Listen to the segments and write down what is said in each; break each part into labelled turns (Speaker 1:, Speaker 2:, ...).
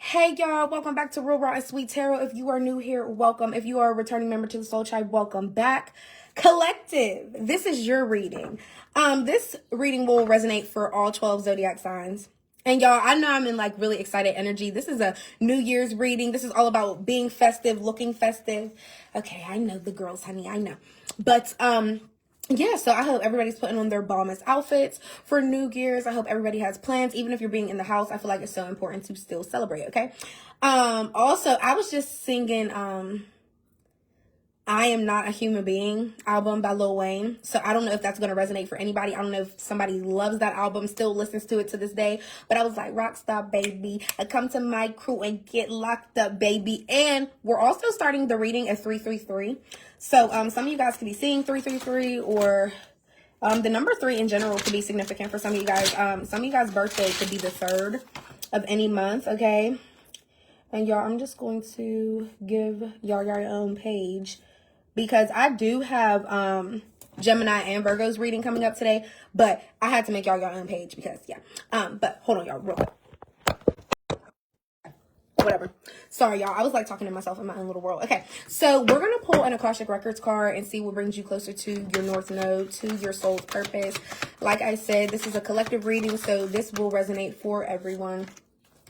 Speaker 1: Hey y'all, welcome back to Real Raw and Sweet Tarot. If you are new here, welcome. If you are a returning member to the Soul Tribe, welcome back. Collective, this is your reading. This reading will resonate for all 12 zodiac signs. And y'all, I know I'm in like really excited energy. This is a New Year's reading. This is all about being festive, looking festive. Okay, I know the girls, honey, I know. But yeah, so I hope everybody's putting on their bombest outfits for New Year's. I hope everybody has plans. Even if you're being in the house, I feel like it's so important to still celebrate, okay? Also, I was just singing I Am Not a Human Being album by Lil Wayne. So I don't know if that's going to resonate for anybody. I don't know if somebody loves that album, still listens to it to this day. But I was like, Rockstar, baby. I come to my crew and get locked up, baby. And we're also starting the reading at 333. So some of you guys could be seeing 333 or the number 3 in general could be significant for some of you guys. Some of you guys' birthday could be the 3rd of any month, okay? And y'all, I'm just going to give y'all your own page, because I do have Gemini and Virgo's reading coming up today, but I had to make y'all your own page because, yeah. But hold on, y'all, real quick. Whatever. Sorry, y'all. I was like talking to myself in my own little world. Okay, so we're going to pull an Akashic Records card and see what brings you closer to your North Node, to your soul's purpose. Like I said, this is a collective reading, so this will resonate for everyone.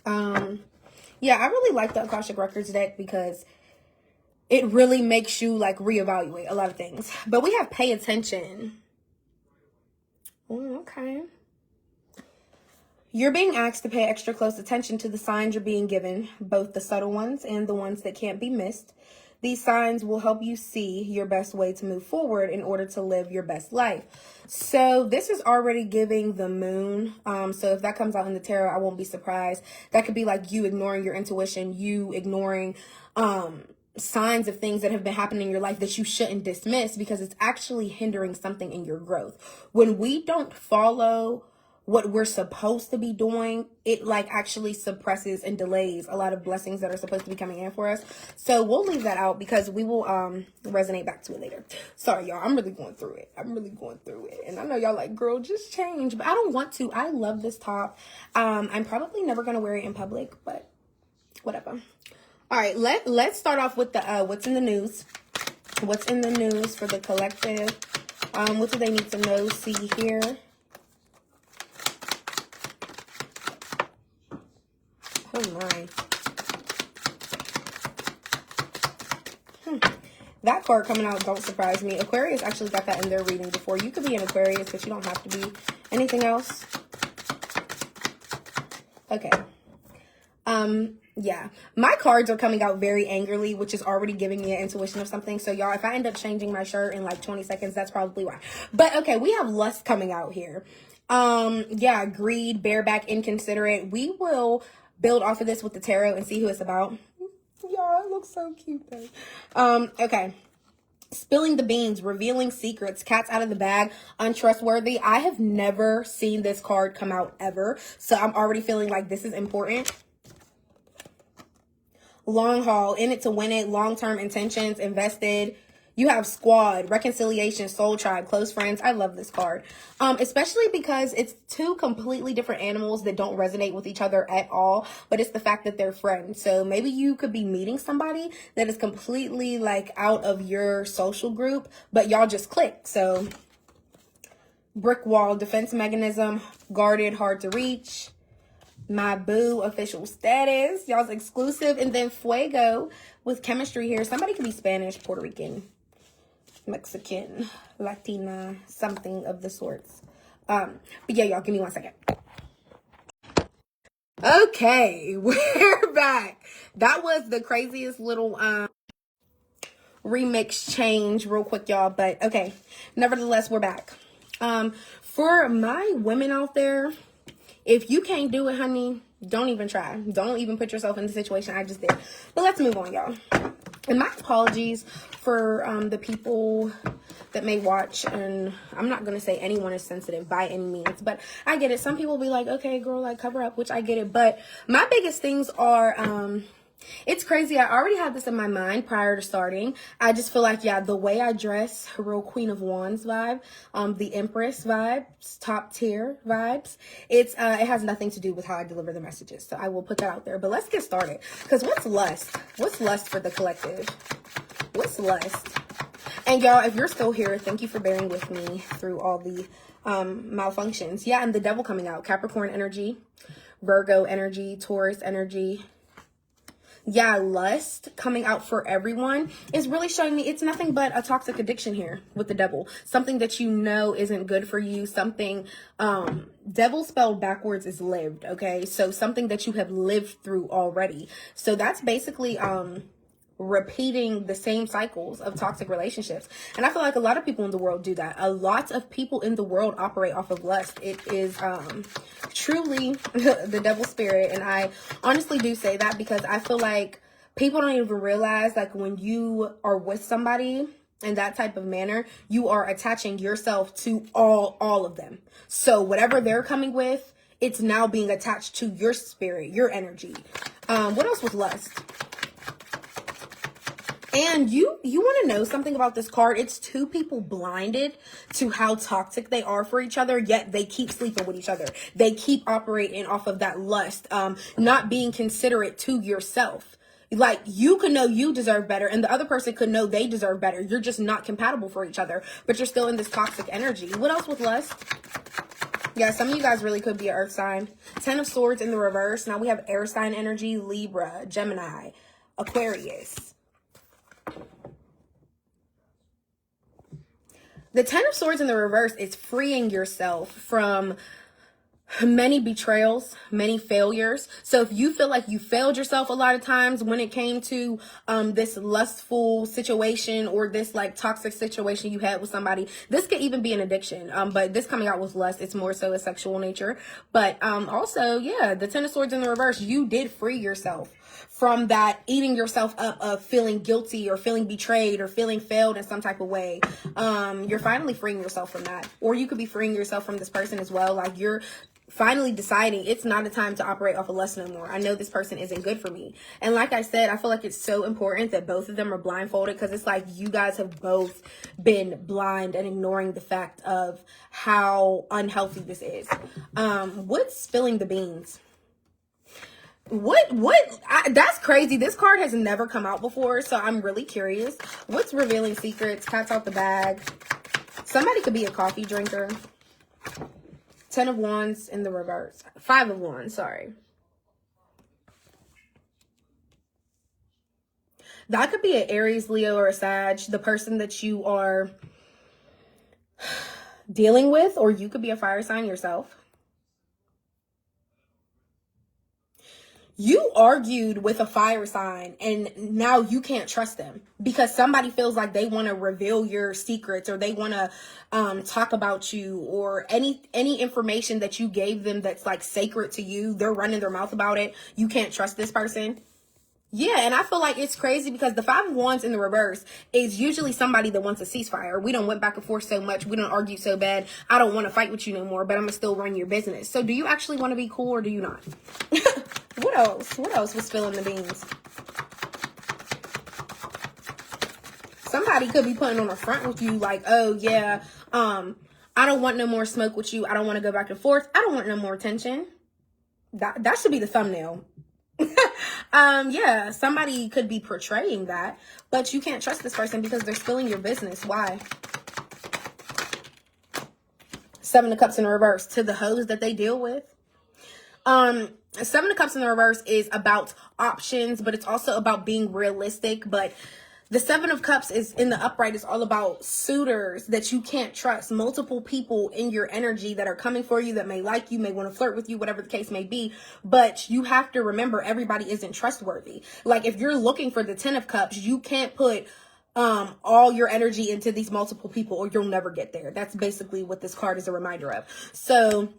Speaker 1: Yeah, I really like the Akashic Records deck because it really makes you like reevaluate a lot of things. But we have pay attention. Okay. You're being asked to pay extra close attention to the signs you're being given, both the subtle ones and the ones that can't be missed. These signs will help you see your best way to move forward in order to live your best life. So this is already giving the moon. So if that comes out in the tarot, I won't be surprised. That could be like you ignoring your intuition, you ignoring signs of things that have been happening in your life that you shouldn't dismiss, because it's actually hindering something in your growth. When we don't follow what we're supposed to be doing, it like actually suppresses and delays a lot of blessings that are supposed to be coming in for us. So we'll leave that out because we will resonate back to it later. Sorry, y'all. I'm really going through it. And I know y'all like, girl, just change. But I don't want to. I love this top. I'm probably never going to wear it in public, but whatever. All right, let's start off with the what's in the news. What's in the news for the collective? What do they need to know, see, hear? Oh my. That card coming out don't surprise me. Aquarius actually got that in their reading before. You could be an Aquarius, but you don't have to be anything else. Okay. Yeah, my cards are coming out very angrily, which is already giving me an intuition of something. So y'all, if I end up changing my shirt in like 20 seconds, that's probably why. But okay, we have lust coming out here. Yeah, greed, bareback, inconsiderate. We will build off of this with the tarot and see who it's about. Y'all, it looks so cute though. Okay. Spilling the beans, revealing secrets, cats out of the bag, untrustworthy. I have never seen this card come out ever, so I'm already feeling like this is important. Long haul, in it to win it, long-term intentions, invested. You have squad, reconciliation, soul tribe, close friends. I love this card, especially because it's two completely different animals that don't resonate with each other at all, but it's the fact that they're friends. So maybe you could be meeting somebody that is completely like out of your social group, but y'all just click. So brick wall, defense mechanism, guarded, hard to reach. My boo, official status, y'all's exclusive. And then fuego with chemistry here. Somebody could be Spanish, Puerto Rican, Mexican, Latina, something of the sorts. But yeah, y'all, give me 1 second. Okay, we're back. That was the craziest little remix change real quick, y'all. But okay, nevertheless, we're back. For my women out there, if you can't do it, honey, don't even try. Don't even put yourself in the situation I just did. But let's move on, y'all. And my apologies for the people that may watch. And I'm not going to say anyone is sensitive by any means. But I get it. Some people be like, okay, girl, like cover up, which I get it. But my biggest things are It's crazy. I already had this in my mind prior to starting. I just feel like, yeah, the way I dress, real Queen of Wands vibe, the Empress vibes, top tier vibes. It has nothing to do with how I deliver the messages. So I will put that out there. But let's get started. Because what's lust? What's lust for the collective? What's lust? And y'all, if you're still here, thank you for bearing with me through all the malfunctions. Yeah, and the devil coming out. Capricorn energy, Virgo energy, Taurus energy. Yeah, lust coming out for everyone is really showing me it's nothing but a toxic addiction here with the devil. Something that you know isn't good for you. Something, devil spelled backwards is lived, okay? So something that you have lived through already. So that's basically, repeating the same cycles of toxic relationships. And I feel like a lot of people in the world do that. A lot of people in the world operate off of lust. It is truly the devil spirit. And I honestly do say that because I feel like people don't even realize, like, when you are with somebody in that type of manner, you are attaching yourself to all of them. So whatever they're coming with, it's now being attached to your spirit, your energy. What else with lust? And you want to know something about this card? It's two people blinded to how toxic they are for each other, yet they keep sleeping with each other. They keep operating off of that lust, not being considerate to yourself. Like, you could know you deserve better, and the other person could know they deserve better. You're just not compatible for each other, but you're still in this toxic energy. What else with lust? Yeah, some of you guys really could be an earth sign. 10 of Swords in the reverse. Now we have air sign energy, Libra, Gemini, Aquarius. The 10 of Swords in the reverse is freeing yourself from many betrayals, many failures. So if you feel like you failed yourself a lot of times when it came to this lustful situation or this like toxic situation you had with somebody, this could even be an addiction. But this coming out with lust, it's more so a sexual nature. But also, yeah, the 10 of Swords in the reverse, you did free yourself from that eating yourself up of feeling guilty or feeling betrayed or feeling failed in some type of way. You're finally freeing yourself from that. Or you could be freeing yourself from this person as well. Like, you're finally deciding it's not a time to operate off of lust no more. I know this person isn't good for me. And like I said, I feel like it's so important that both of them are blindfolded, because it's like you guys have both been blind and ignoring the fact of how unhealthy this is. What's spilling the beans? That's crazy. This card has never come out before, so I'm really curious. What's revealing secrets? Cat's out the bag. Somebody could be a coffee drinker. 10 of Wands in the reverse. 5 of Wands, sorry. That could be an Aries, Leo, or a Sag, the person that you are dealing with, or you could be a fire sign yourself. You argued with a fire sign and now you can't trust them because somebody feels like they want to reveal your secrets, or they want to talk about you, or any information that you gave them that's like sacred to you. They're running their mouth about it. You can't trust this person. Yeah, and I feel like it's crazy because the 5 of Wands in the reverse is usually somebody that wants a ceasefire. We don't went back and forth so much. We don't argue so bad. I don't want to fight with you no more, but I'm going to still run your business. So do you actually want to be cool, or do you not? What else? What else was spilling the beans? Somebody could be putting on a front with you like, oh, yeah, I don't want no more smoke with you. I don't want to go back and forth. I don't want no more attention. That should be the thumbnail. Yeah, somebody could be portraying that, but you can't trust this person because they're spilling your business. Why? 7 of Cups in reverse to the hoes that they deal with. 7 of Cups in the reverse is about options, but it's also about being realistic. But the 7 of Cups is in the upright is all about suitors that you can't trust. Multiple people in your energy that are coming for you, that may like you, may want to flirt with you, whatever the case may be. But you have to remember, everybody isn't trustworthy. Like, if you're looking for the 10 of Cups, you can't put all your energy into these multiple people, or you'll never get there. That's basically what this card is a reminder of. So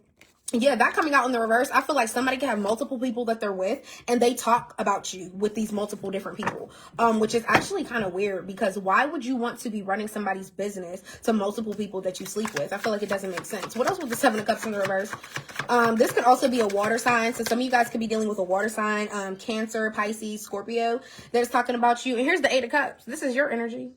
Speaker 1: Yeah, that coming out in the reverse, I feel like somebody can have multiple people that they're with and they talk about you with these multiple different people, which is actually kind of weird, because why would you want to be running somebody's business to multiple people that you sleep with? I feel like it doesn't make sense. What else with the Seven of Cups in the reverse? This could also be a water sign. So some of you guys could be dealing with a water sign, Cancer, Pisces, Scorpio, that's talking about you. And here's the Eight of Cups. This is your energy.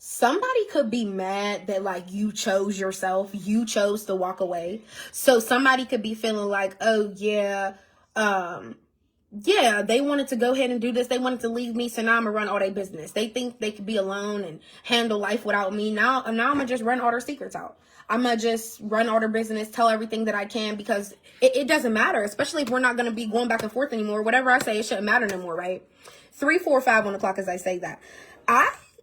Speaker 1: Somebody could be mad that like you chose yourself, you chose to walk away. So somebody could be feeling like, oh yeah, yeah, they wanted to go ahead and do this. They wanted to leave me, so now I'm gonna run all their business. They think they could be alone and handle life without me. Now I'm gonna just run all their secrets out. I'm gonna just run all their business, tell everything that I can, because it doesn't matter, especially if we're not gonna be going back and forth anymore. Whatever I say, it shouldn't matter no more, right? 3, 4, 5 on the clock as I say that.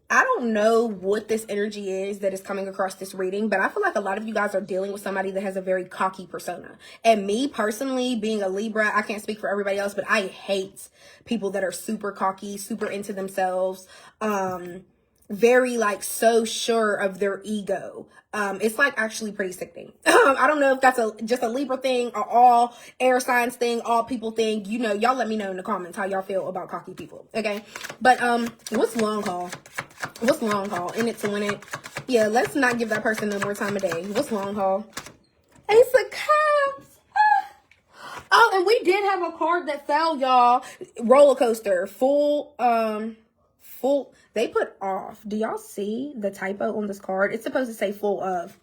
Speaker 1: I don't know what this energy is that is coming across this reading, but I feel like a lot of you guys are dealing with somebody that has a very cocky persona. And me personally, being a Libra, I can't speak for everybody else, but I hate people that are super cocky, super into themselves, very like so sure of their ego. It's like actually pretty sickening. I don't know if that's just a Libra thing or all air signs thing, all people thing. You know, y'all let me know in the comments how y'all feel about cocky people. Okay. But what's long haul? What's long haul? In it to win it. Yeah, let's not give that person no more time of day. What's long haul? Ace of Cups. Oh, and we did have a card that fell, y'all. Roller coaster. Full. They put off. Do y'all see the typo on this card? It's supposed to say full of.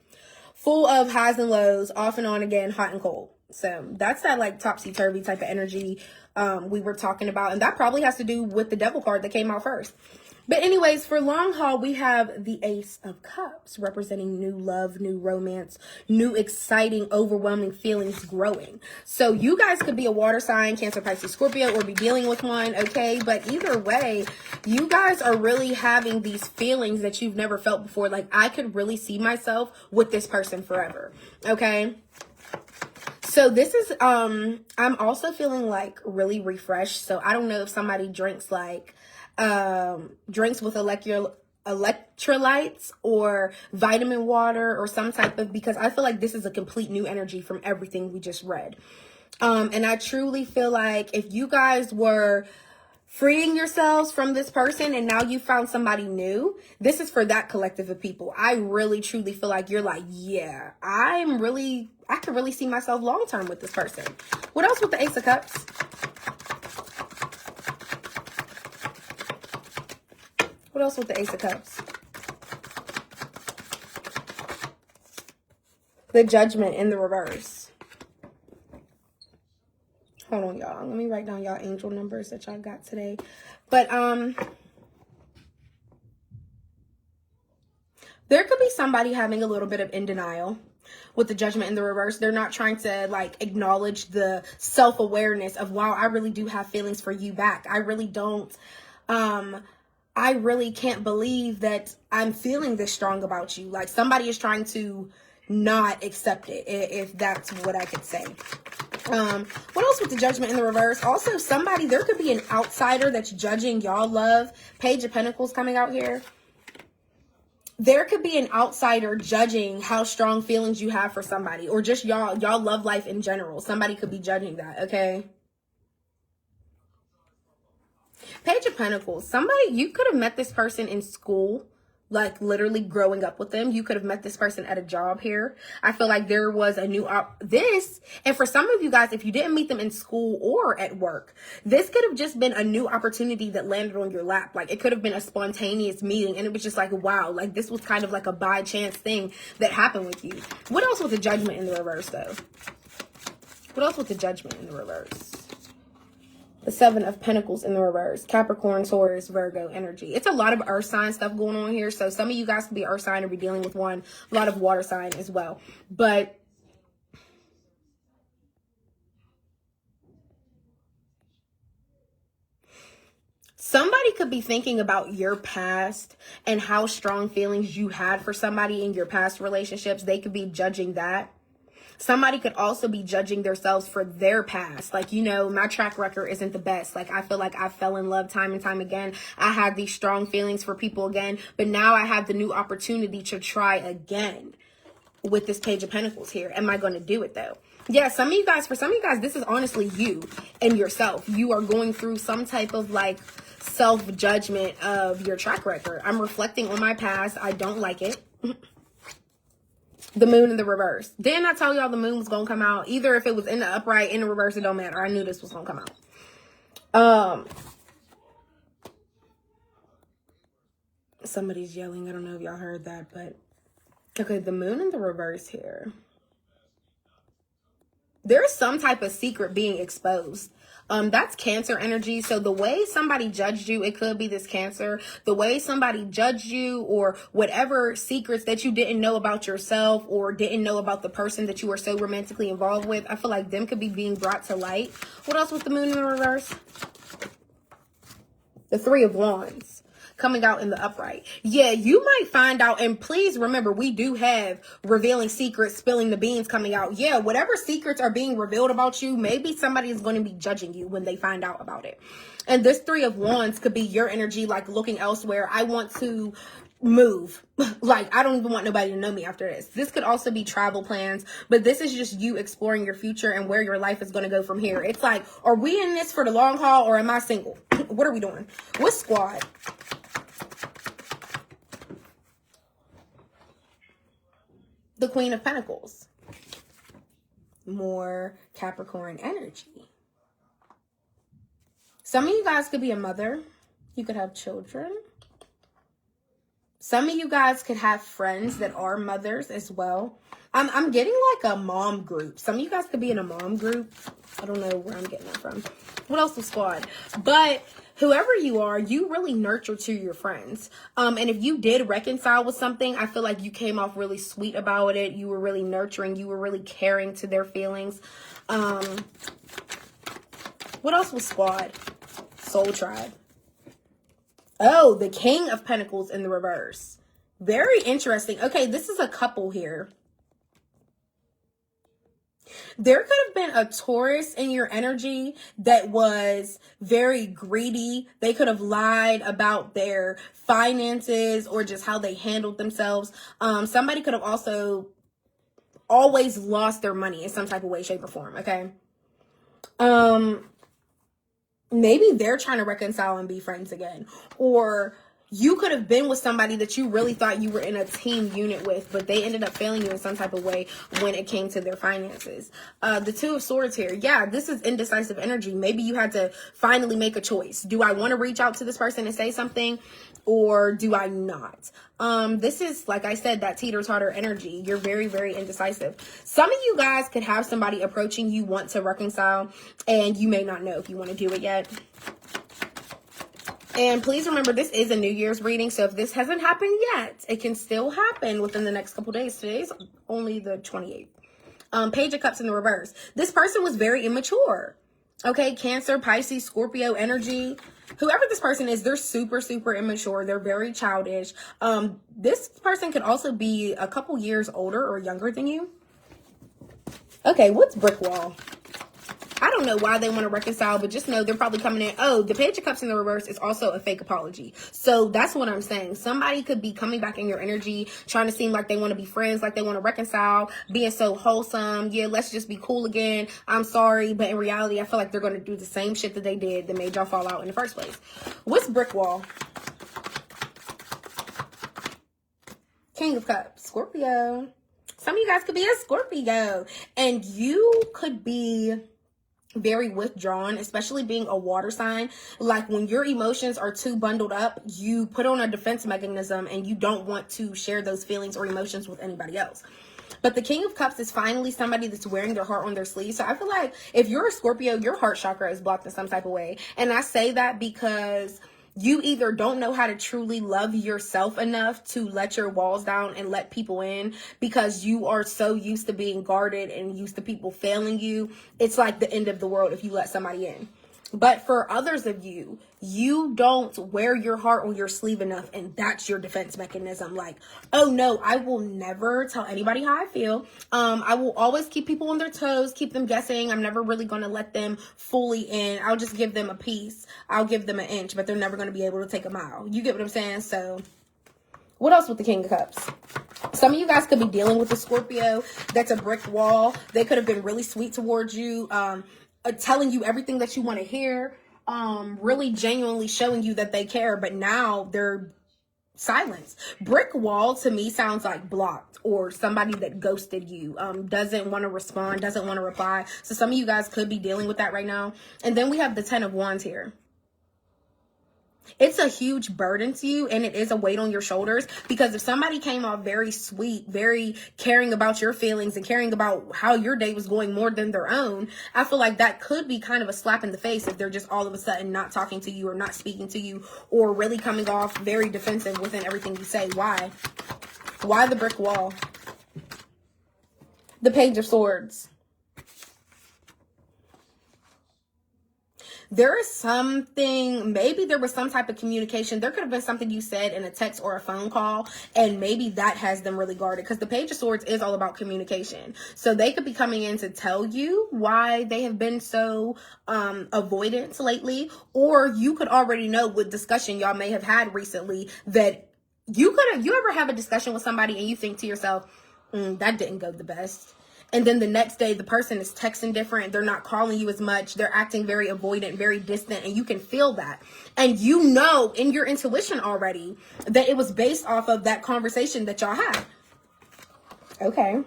Speaker 1: Full of highs and lows, off and on again, hot and cold. So that's that like topsy-turvy type of energy we were talking about. And that probably has to do with the devil card that came out first. But anyways, for long haul, we have the Ace of Cups representing new love, new romance, new exciting, overwhelming feelings growing. So you guys could be a water sign, Cancer, Pisces, Scorpio, or be dealing with one, okay? But either way, you guys are really having these feelings that you've never felt before. Like, I could really see myself with this person forever, okay? So this is, I'm also feeling like really refreshed. So I don't know if somebody drinks like, drinks with electrolytes or vitamin water or some type of, because I feel like this is a complete new energy from everything we just read. And I truly feel like if you guys were freeing yourselves from this person and now you found somebody new, this is for that collective of people. I really truly feel like you're like, yeah, I can really see myself long term with this person. What else with the Ace of Cups? What else with the Ace of Cups? The Judgment in the reverse. Hold on, y'all. Let me write down y'all angel numbers that y'all got today. But there could be somebody having a little bit of in denial with the Judgment in the reverse. They're not trying to like acknowledge the self-awareness of, wow, I really do have feelings for you back. I really don't. I really can't believe that I'm feeling this strong about you. Like somebody is trying to not accept it, if that's what I could say. What else with the Judgment in the reverse? Also, there could be an outsider that's judging y'all love. Page of Pentacles coming out here. There could be an outsider judging how strong feelings you have for somebody, or just y'all love life in general. Somebody could be judging that, okay? Page of Pentacles. You could have met this person in school, like literally growing up with them. You could have met this person at a job here. I feel like there was a new and for some of you guys, if you didn't meet them in school or at work, this could have just been a new opportunity that landed on your lap. Like it could have been a spontaneous meeting and it was just like, wow, like this was kind of like a by chance thing that happened with you. What else with the Judgment in the reverse though? What else with the Judgment in the reverse? The Seven of Pentacles in the reverse. Capricorn, Taurus, Virgo energy. It's a lot of earth sign stuff going on here. So some of you guys could be earth sign or be dealing with one. A lot of water sign as well. But somebody could be thinking about your past and how strong feelings you had for somebody in your past relationships. They could be judging that. Somebody could also be judging themselves for their past. Like, you know, my track record isn't the best. Like, I feel like I fell in love time and time again. I had these strong feelings for people again, but now I have the new opportunity to try again with this Page of Pentacles here. Am I going to do it though? Yeah, for some of you guys, this is honestly you and yourself. You are going through some type of like self-judgment of your track record. I'm reflecting on my past. I don't like it. The moon in the reverse. Didn't I tell y'all the moon was going to come out? Either if it was in the upright, in the reverse, it don't matter. I knew this was going to come out. Somebody's yelling. I don't know if y'all heard that, but okay, the moon in the reverse here. There's some type of secret being exposed. That's Cancer energy. So the way somebody judged you, it could be this Cancer. The way somebody judged you, or whatever secrets that you didn't know about yourself or didn't know about the person that you were so romantically involved with, I feel like them could be being brought to light. What else with the moon in the reverse? The Three of Wands coming out in the upright. Yeah, you might find out, and please remember, we do have revealing secrets, spilling the beans coming out. Yeah, whatever secrets are being revealed about you, maybe somebody is going to be judging you when they find out about it. And this Three of Wands could be your energy, like looking elsewhere. I want to move. Like, I don't even want nobody to know me after this. This could also be travel plans, but this is just you exploring your future and where your life is going to go from here. It's like, are we in this for the long haul, or am I single? What are we doing? What squad? The Queen of Pentacles. More Capricorn energy. Some of you guys could be a mother. You could have children. Some of you guys could have friends that are mothers as well. I'm getting like a mom group. Some of you guys could be in a mom group. I don't know where I'm getting that from. What else was squad? But whoever you are, you really nurture to your friends. And if you did reconcile with something, I feel like you came off really sweet about it. You were really nurturing. You were really caring to their feelings. What else was squad? Soul tribe. Oh, the King of Pentacles in the reverse. Very interesting. Okay, this is a couple here. There could have been a Taurus in your energy that was very greedy. They could have lied about their finances or just how they handled themselves. Somebody could have also always lost their money in some type of way, shape, or form, okay? Maybe they're trying to reconcile and be friends again. Or you could have been with somebody that you really thought you were in a team unit with, but they ended up failing you in some type of way when it came to their finances. The Two of Swords here. Yeah, this is indecisive energy. Maybe you had to finally make a choice. Do I want to reach out to this person and say something, or do I not? This is, like I said, that teeter-totter energy. You're very, very indecisive. Some of you guys could have somebody approaching you, want to reconcile, and you may not know if you want to do it yet. And please remember, this is a New Year's reading, so if this hasn't happened yet, it can still happen within the next couple days. Today's only the 28th. Page of Cups in the reverse. This person was very immature. Okay, Cancer, Pisces, Scorpio energy. Whoever this person is, they're super, super immature. They're very childish. This person could also be a couple years older or younger than you. Okay, what's brick wall? I don't know why they want to reconcile, but just know they're probably coming in. Oh, the Page of Cups in the reverse is also a fake apology. So that's what I'm saying. Somebody could be coming back in your energy, trying to seem like they want to be friends, like they want to reconcile, being so wholesome. Yeah, let's just be cool again. I'm sorry. But in reality, I feel like they're going to do the same shit that they did that made y'all fall out in the first place. What's brick wall? King of Cups, Scorpio. Some of you guys could be a Scorpio, and you could be very withdrawn, especially being a water sign. Like when your emotions are too bundled up, you put on a defense mechanism and you don't want to share those feelings or emotions with anybody else. But the King of Cups is finally somebody that's wearing their heart on their sleeve. So I feel like if you're a Scorpio, your heart chakra is blocked in some type of way. And I say that because you either don't know how to truly love yourself enough to let your walls down and let people in, because you are so used to being guarded and used to people failing you. It's like the end of the world if you let somebody in. But for others of you, you don't wear your heart on your sleeve enough, and that's your defense mechanism. Like, oh no, I will never tell anybody how I feel. I will always keep people on their toes, keep them guessing. I'm never really going to let them fully in. I'll just give them a piece. I'll give them an inch, but they're never going to be able to take a mile. You get what I'm saying? So what else with the King of Cups? Some of you guys could be dealing with a Scorpio that's a brick wall. They could have been really sweet towards you, telling you everything that you want to hear, really genuinely showing you that they care, but now they're silenced. Brick wall to me sounds like blocked, or somebody that ghosted you, doesn't want to respond, doesn't want to reply. So some of you guys could be dealing with that right now. And then we have the 10 of Wands here. It's a huge burden to you, and it is a weight on your shoulders, because if somebody came off very sweet, very caring about your feelings and caring about how your day was going more than their own, I feel like that could be kind of a slap in the face if they're just all of a sudden not talking to you or not speaking to you, or really coming off very defensive within everything you say. Why? Why the brick wall? The Page of Swords. There is something, maybe there was some type of communication. There could have been something you said in a text or a phone call, and maybe that has them really guarded, because the Page of Swords is all about communication. So they could be coming in to tell you why they have been so avoidant lately, or you could already know what discussion y'all may have had recently that you ever have a discussion with somebody and you think to yourself, that didn't go the best. And then the next day, the person is texting different. They're not calling you as much. They're acting very avoidant, very distant. And you can feel that. And you know in your intuition already that it was based off of that conversation that y'all had. Okay.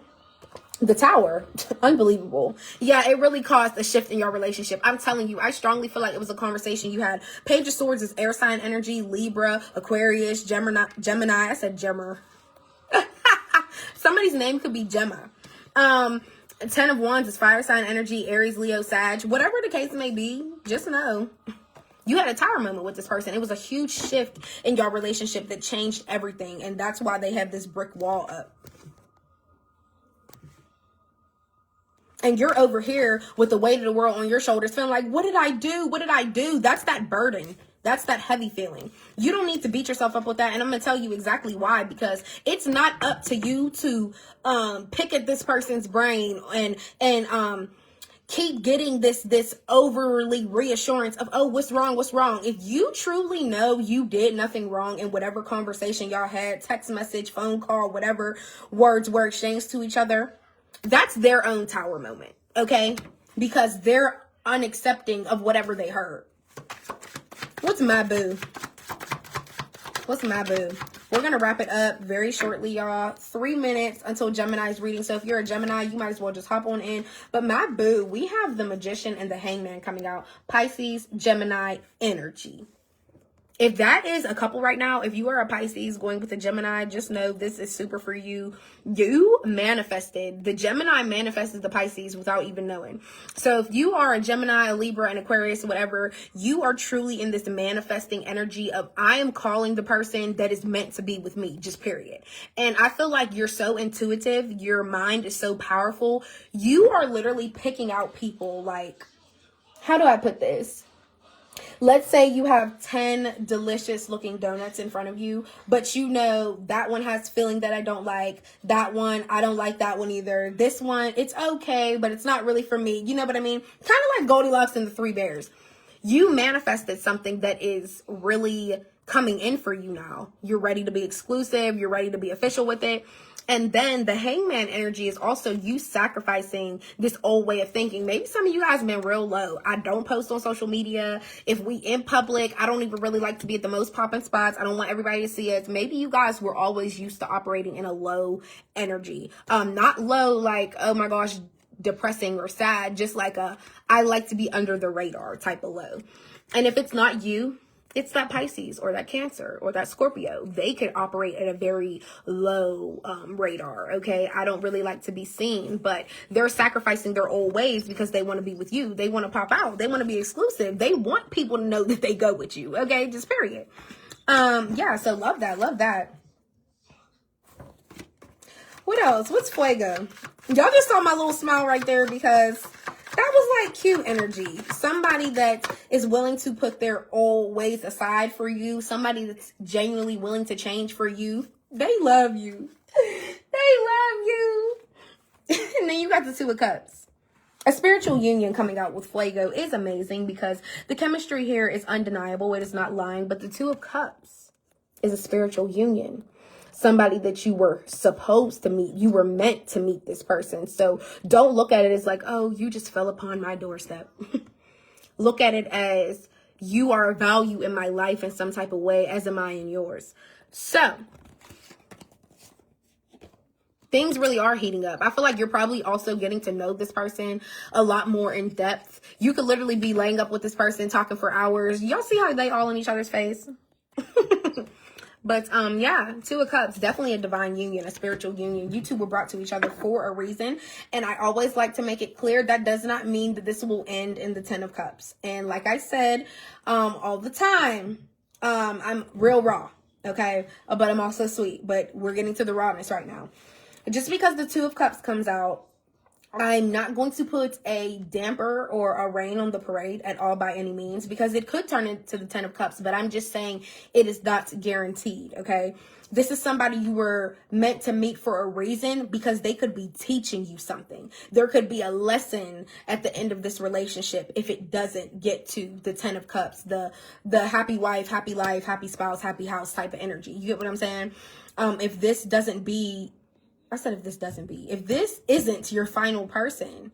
Speaker 1: The Tower. Unbelievable. Yeah, it really caused a shift in your relationship. I'm telling you, I strongly feel like it was a conversation you had. Page of Swords is air sign energy, Libra, Aquarius, Gemini. I said Gemma. Somebody's name could be Gemma. 10 of Wands is fire sign energy, Aries, Leo, Sag. Whatever the case may be, just know you had a tower moment with this person. It was a huge shift in your relationship that changed everything. And that's why they have this brick wall up. And you're over here with the weight of the world on your shoulders, feeling like, what did I do? What did I do? That's that burden. That's that heavy feeling. You don't need to beat yourself up with that. And I'm going to tell you exactly why, because it's not up to you to pick at this person's brain and keep getting this overly reassurance of, oh, what's wrong? What's wrong? If you truly know you did nothing wrong in whatever conversation y'all had, text message, phone call, whatever words were exchanged to each other, that's their own tower moment. Okay? Because they're unaccepting of whatever they heard. What's my boo? What's my boo? We're going to wrap it up very shortly, y'all. 3 minutes until Gemini's reading. So if you're a Gemini, you might as well just hop on in. But my boo, we have the Magician and the Hangman coming out. Pisces, Gemini energy. If that is a couple right now, if you are a Pisces going with a Gemini, just know this is super for you. You manifested. The Gemini manifested the Pisces without even knowing. So if you are a Gemini, a Libra, an Aquarius, whatever, you are truly in this manifesting energy of, I am calling the person that is meant to be with me, just period. And I feel like you're so intuitive. Your mind is so powerful. You are literally picking out people like, how do I put this? Let's say you have 10 delicious looking donuts in front of you, but you know that one has filling that I don't like. That one, I don't like that one either. This one, it's okay, but it's not really for me. You know what I mean? Kind of like Goldilocks and the Three Bears. You manifested something that is really coming in for you now. You're ready to be exclusive. You're ready to be official with it. And then the Hangman energy is also you sacrificing this old way of thinking. Maybe some of you guys have been real low. I don't post on social media. If we in public, I don't even really like to be at the most popping spots. I don't want everybody to see us. Maybe you guys were always used to operating in a low energy. Not low like, oh my gosh, depressing or sad. Just like I like to be under the radar type of low. And if it's not you, it's that Pisces or that Cancer or that Scorpio. They could operate at a very low radar, okay? I don't really like to be seen, but they're sacrificing their old ways because they want to be with you. They want to pop out. They want to be exclusive. They want people to know that they go with you, okay? Just period. Yeah, so love that. Love that. What else? What's Fuego? Y'all just saw my little smile right there because That was like cute energy. Somebody that is willing to put their old ways aside for you. Somebody that's genuinely willing to change for you. They love you. They love you. And then you got the Two of Cups. A spiritual union coming out with Fuego is amazing because the chemistry here is undeniable. It is not lying. But the Two of Cups is a spiritual union. Somebody that you were supposed to meet. You were meant to meet this person. So don't look at it as like, oh, you just fell upon my doorstep. Look at it as you are a value in my life in some type of way, as am I in yours. So things really are heating up. I feel like you're probably also getting to know this person a lot more in depth. You could literally be laying up with this person, talking for hours. Y'all see how they all in each other's face? But yeah, Two of Cups, definitely a divine union, a spiritual union. You two were brought to each other for a reason. And I always like to make it clear that does not mean that this will end in the 10 of Cups. And like I said, all the time, I'm real raw, okay? But I'm also sweet. But we're getting to the rawness right now. Just because the Two of Cups comes out, I'm not going to put a damper or a rain on the parade at all by any means, because it could turn into the 10 of Cups, but I'm just saying it is not guaranteed, okay? This is somebody you were meant to meet for a reason, because they could be teaching you something. There could be a lesson at the end of this relationship if it doesn't get to the 10 of Cups, the happy wife, happy life, happy spouse, happy house type of energy. You get what I'm saying? If this doesn't be... if this isn't your final person,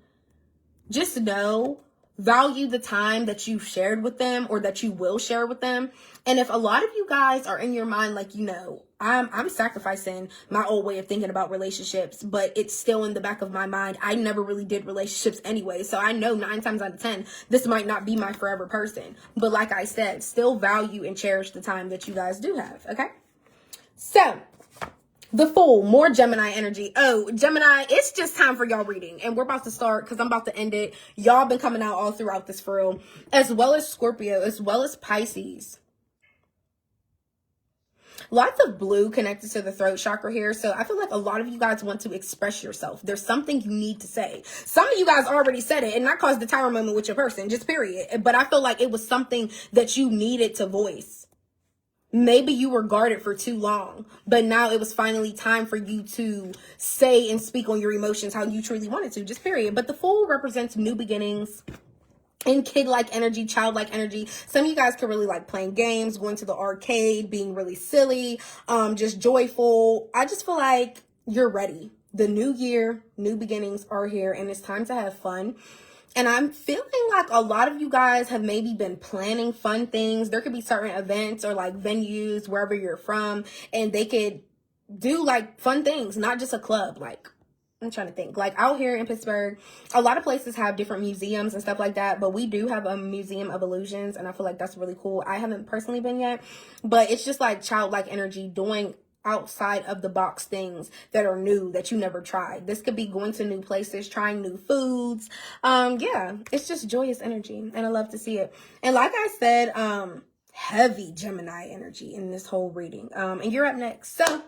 Speaker 1: just know, value the time that you've shared with them or that you will share with them. And if a lot of you guys are in your mind, like, you know, I'm sacrificing my old way of thinking about relationships, but it's still in the back of my mind. I never really did relationships anyway. So I know 9 times out of 10, this might not be my forever person. But like I said, still value and cherish the time that you guys do have. Okay. So the Fool, more Gemini energy. Oh, Gemini, it's just time for y'all reading. And we're about to start because I'm about to end it. Y'all been coming out all throughout this for real. As well as Scorpio, as well as Pisces. Lots of blue connected to the throat chakra here. So I feel like a lot of you guys want to express yourself. There's something you need to say. Some of you guys already said it and that caused the tower moment with your person, just period. But I feel like it was something that you needed to voice. Maybe you were guarded for too long, but now it was finally time for you to say and speak on your emotions how you truly wanted to, just period. But the Fool represents new beginnings and kid-like energy, childlike energy. Some of you guys can really like playing games, going to the arcade, being really silly, just joyful. I just feel like you're ready. The new year, new beginnings are here, and it's time to have fun. And I'm feeling like a lot of you guys have maybe been planning fun things. There could be certain events or like venues wherever you're from, and they could do like fun things, not just a club. Like, I'm trying to think, like out here in Pittsburgh, a lot of places have different museums and stuff like that, but we do have a museum of illusions, and I feel like that's really cool. I haven't personally been yet, but it's just like childlike energy, doing outside of the box things that are new that you never tried. This could be going to new places, trying new foods. Yeah, it's just joyous energy, and I love to see it. And like I said, heavy Gemini energy in this whole reading. And you're up next. So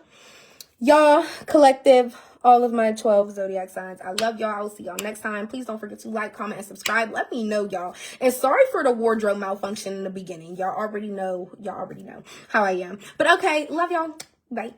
Speaker 1: y'all, collective, all of my 12 zodiac signs, I love y'all. I will see y'all next time. Please don't forget to like, comment, and subscribe. Let me know, y'all. And sorry for the wardrobe malfunction in the beginning. Y'all already know how I am. But okay, love y'all. Bye.